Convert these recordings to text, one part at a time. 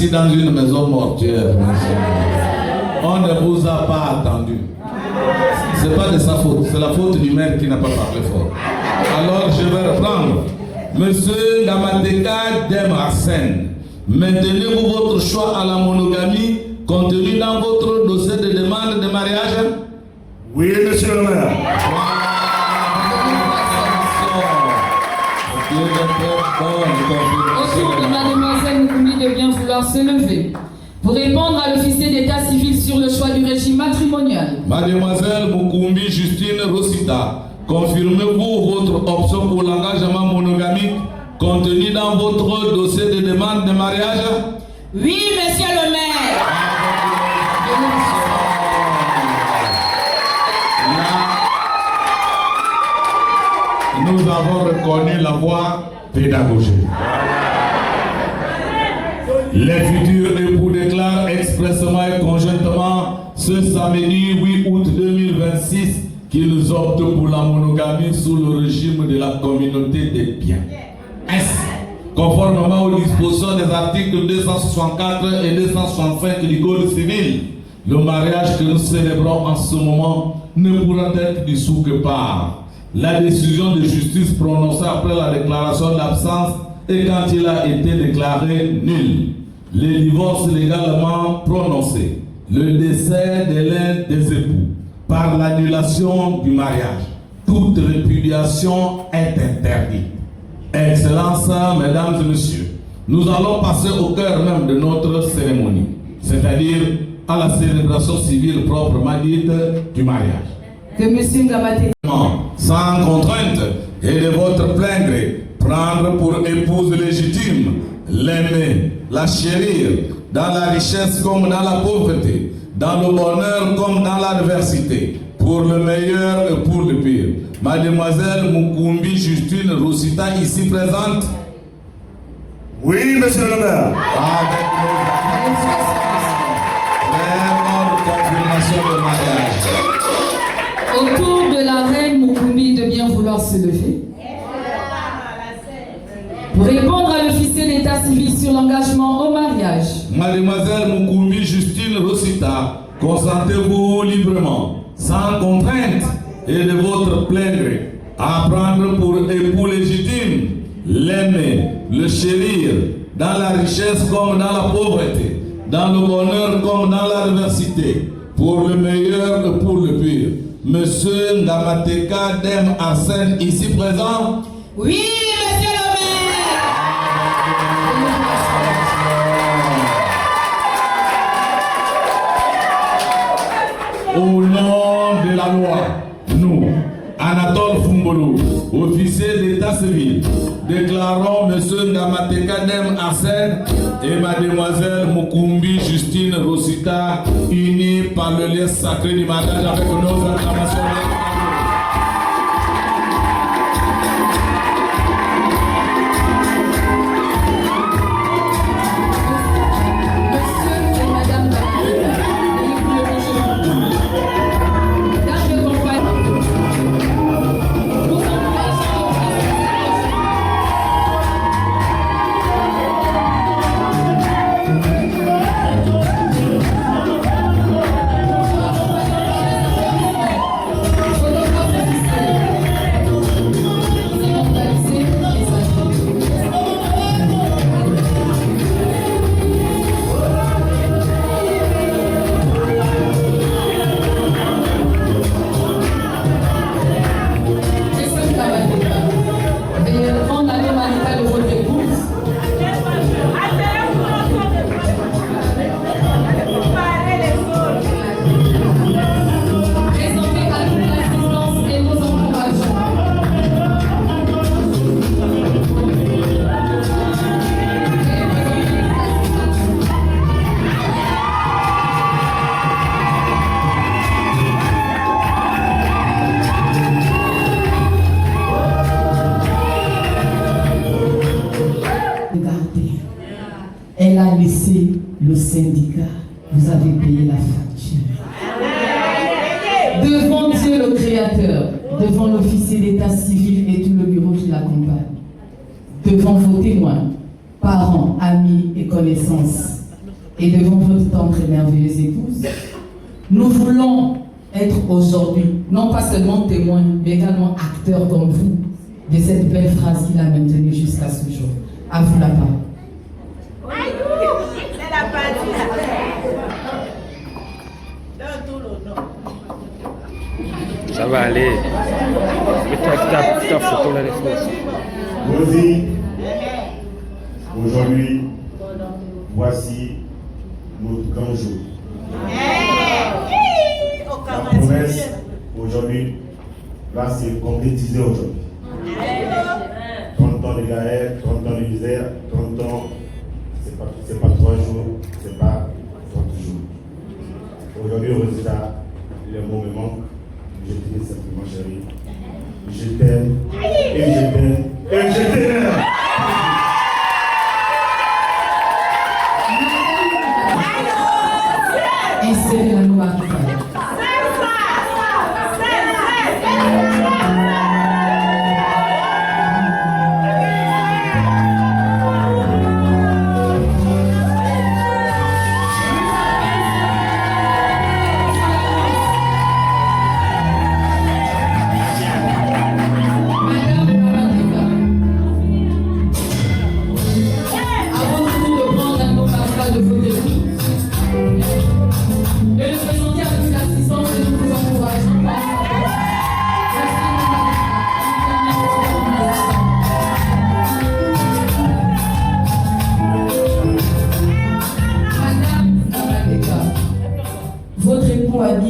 ici dans une maison mortuaire. On ne vous a pas attendu. Ce n'est pas de sa faute, c'est la faute du maire qui n'a pas parlé fort. Alors je vais reprendre. Monsieur Ngamateka Dem Arsène, maintenez-vous votre choix à la monogamie contenu dans votre dossier de demande de mariage? Oui, monsieur le maire. Autour de mademoiselle Moukoumi de bien vouloir se lever pour répondre à l'officier d'état civil sur le choix du régime matrimonial. Mademoiselle Moukoumi Justine Rosita, confirmez-vous votre option pour l'engagement monogamique contenu dans votre dossier de demande de mariage? Oui, monsieur le maire. Nous avons reconnu la voie pédagogique. Les futurs époux déclarent expressément et conjointement ce samedi 8 août 2026 qu'ils optent pour la monogamie sous le régime de la communauté des biens. Ainsi, conformément aux dispositions des articles 264 et 265 du Code civil, le mariage que nous célébrons en ce moment ne pourra être dissous que par la décision de justice prononcée après la déclaration d'absence et quand il a été déclaré nul, le divorce légalement prononcé, le décès de l'un des époux, par l'annulation du mariage. Toute répudiation est interdite. Excellences, mesdames et messieurs, nous allons passer au cœur même de notre cérémonie, c'est-à-dire à la célébration civile proprement dite du mariage. Que monsieur Ngamateka, sans contrainte et de votre plein gré, prendre pour épouse légitime, l'aimer, la chérir, dans la richesse comme dans la pauvreté, dans le bonheur comme dans l'adversité, pour le meilleur et pour le pire. Mademoiselle Moukoumi Justine Rosita, ici présente. Oui, monsieur le maire. Avec nos confirmation de mariage. autour de la reine Moukoumi de bien vouloir se lever pour répondre à l'officier d'état civil sur l'engagement au mariage. Mademoiselle Moukoumi Justine Rosita, consentez-vous librement, sans contrainte et de votre plein gré, à prendre pour époux légitime, l'aimer, le chérir, dans la richesse comme dans la pauvreté, dans le bonheur comme dans l'adversité, pour le meilleur et pour le pire. Monsieur Ngamateka Dem Arsène, ici présent. Oui, monsieur le maire. Au nom de la loi, nous, Anatole Fumbolo, officier d'état civil, déclarons M. Ngamateka Dem Arsène et Mademoiselle Moukoumi Justine Rosita unis par le lien sacré du mariage avec nos acclamations. Elle a laissé le syndicat. Vous avez payé la facture. Devant Dieu le Créateur, devant l'officier d'état civil et tout le bureau qui l'accompagne, devant vos témoins, parents, amis et connaissances, et devant votre tendre et merveilleuse épouse, nous voulons être aujourd'hui, non pas seulement témoins, mais également acteurs comme vous, de cette belle phrase qu'il a maintenue jusqu'à ce jour. À vous la parole. C'est la partie. Donne tout l'honneur. Ça va aller. Mets ta photo là, les frères. Rosie, aujourd'hui, voici notre grand jour. La promesse, aujourd'hui, va se concrétiser aujourd'hui. 30 ans de galère, 30 ans de misère, 30 ans, c'est pas 3 jours, c'est pas 30 jours. Aujourd'hui, au résultat, les mots me manquent. Je te dis simplement, chérie, je t'aime, et je t'aime, et je t'aime. Insérez la loi.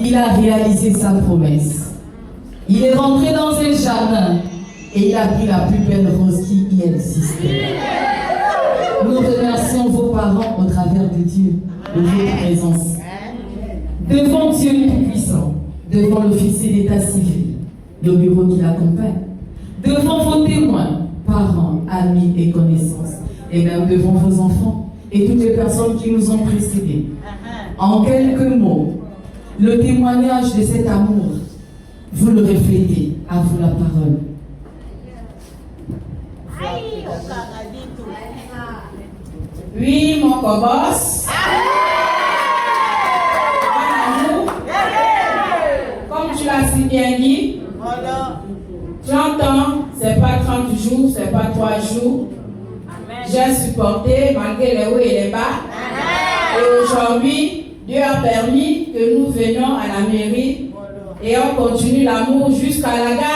Il a réalisé sa promesse. Il est rentré dans un jardin et il a pris la plus belle rose qui y existait. Nous remercions vos parents au travers de Dieu, de votre présence. Devant Dieu le Tout-Puissant, devant l'officier d'état civil, le bureau qui l'accompagne, devant vos témoins, parents, amis et connaissances, et même devant vos enfants et toutes les personnes qui nous ont précédés. En quelques mots, le témoignage de cet amour, vous le reflétez. À vous la parole. Oui, mon cobos. Comme tu l'as si bien dit, 30 ans, c'est pas 30 jours, c'est pas 3 jours. J'ai supporté malgré les hauts et les bas. Et aujourd'hui, Dieu a permis que nous venions à la mairie et on continue l'amour jusqu'à la gare.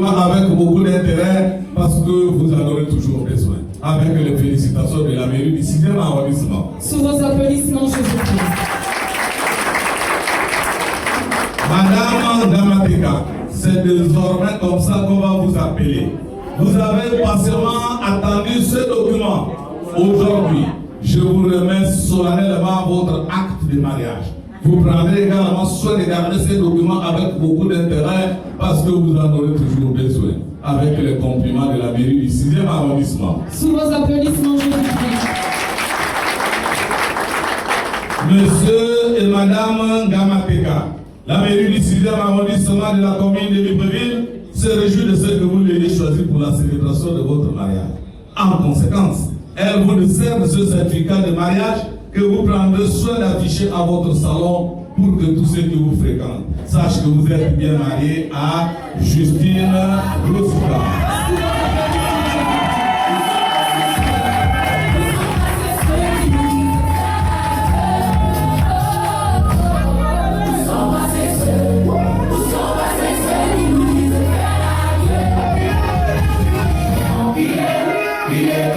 Avec beaucoup d'intérêt parce que vous en aurez toujours besoin. Avec les félicitations de la mairie du 6e arrondissement. Sous vos applaudissements, je vous prie. Madame Damateka, c'est désormais comme ça qu'on va vous appeler. Vous avez patiemment attendu ce document. Aujourd'hui, je vous remets solennellement votre acte de mariage. Vous prendrez également soin de garder ces documents avec beaucoup d'intérêt parce que vous en aurez toujours besoin. Avec les compliments de la mairie du 6e arrondissement. Sous vos applaudissements, je vous prie. Monsieur et Madame Gamateka, la mairie du 6e arrondissement de la commune de Libreville se réjouit de ce que vous l'ayez choisi pour la célébration de votre mariage. En conséquence, elle vous sert de ce certificat de mariage que vous prendrez soin d'afficher à votre salon pour que tous ceux qui vous fréquentent sachent que vous êtes bien marié à Justine Rosika. Yeah.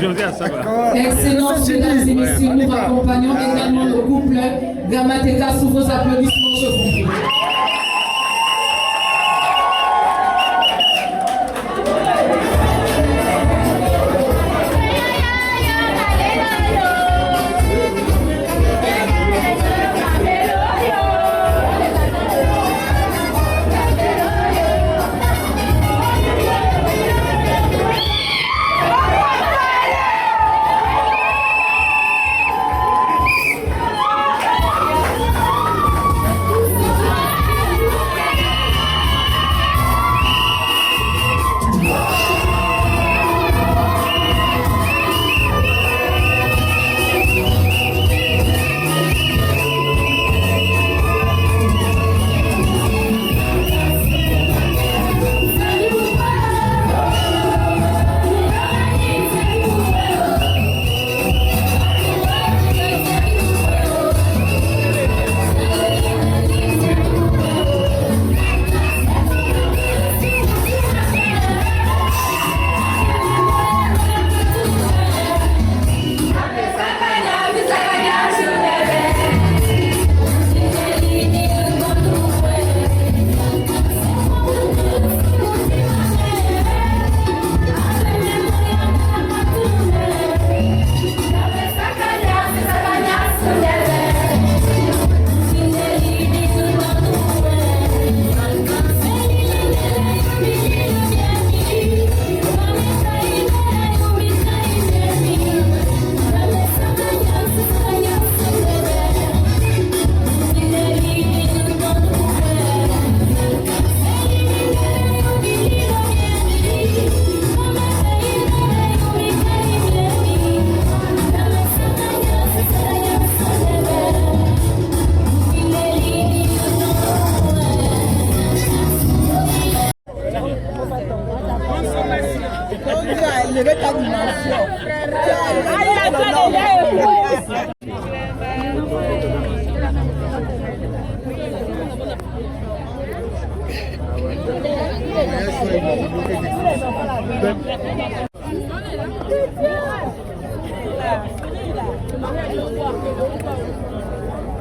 aujourd'hui à ça va. Excellences, mesdames et messieurs, nous accompagnons également le couple Grammateka sous vos applaudissements, je vous prie.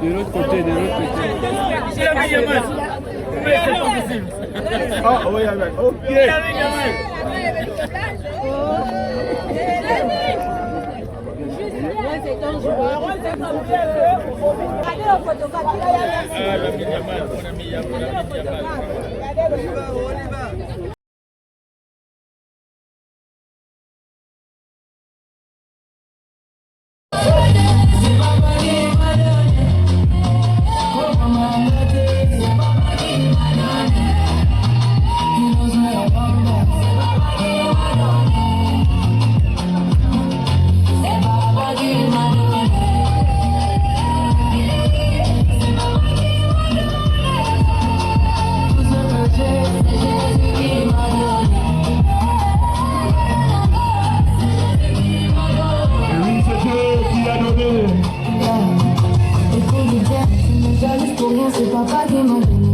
De l'autre côté, de l'autre côté. Ah oui, ok. C'est papa qui m'a donné.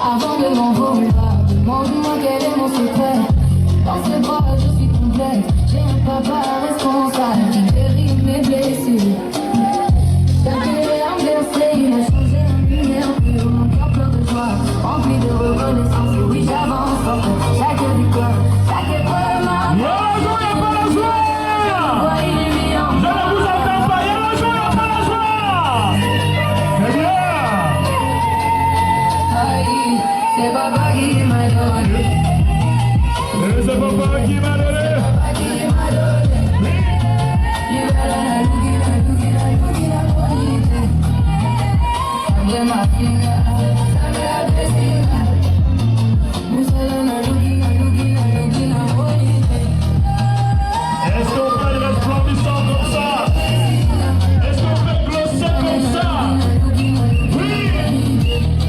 Avant de m'envoler, demande-moi quel est mon secret. Dans ses bras, je suis complète. J'ai un papa responsable qui guérit mes blessures. Chaque larme versée, il a changé un lumière pure. Mon cœur plein de joie, rempli de reconnaissance. Et oui, j'avance encore. Chaque victoire, chaque épreuve m'a. C'est papa qui m'a donné. C'est papa qui m'a donné. Est-ce qu'on peut être resplendissant comme ça? Est-ce qu'on peut glosser comme ça? Oui!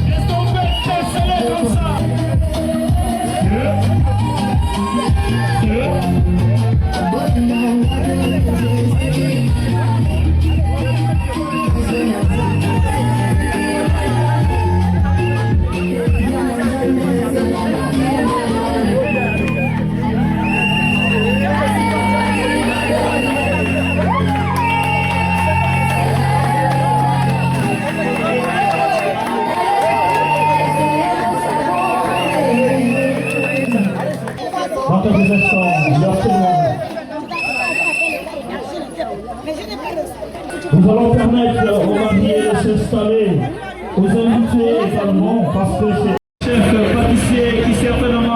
Est-ce qu'on peut déceler comme ça? Yeah. quelques instants leur témoin. Nous allons permettre aux mariés de s'installer, aux invités également, parce que c'est le chef pâtissier qui certainement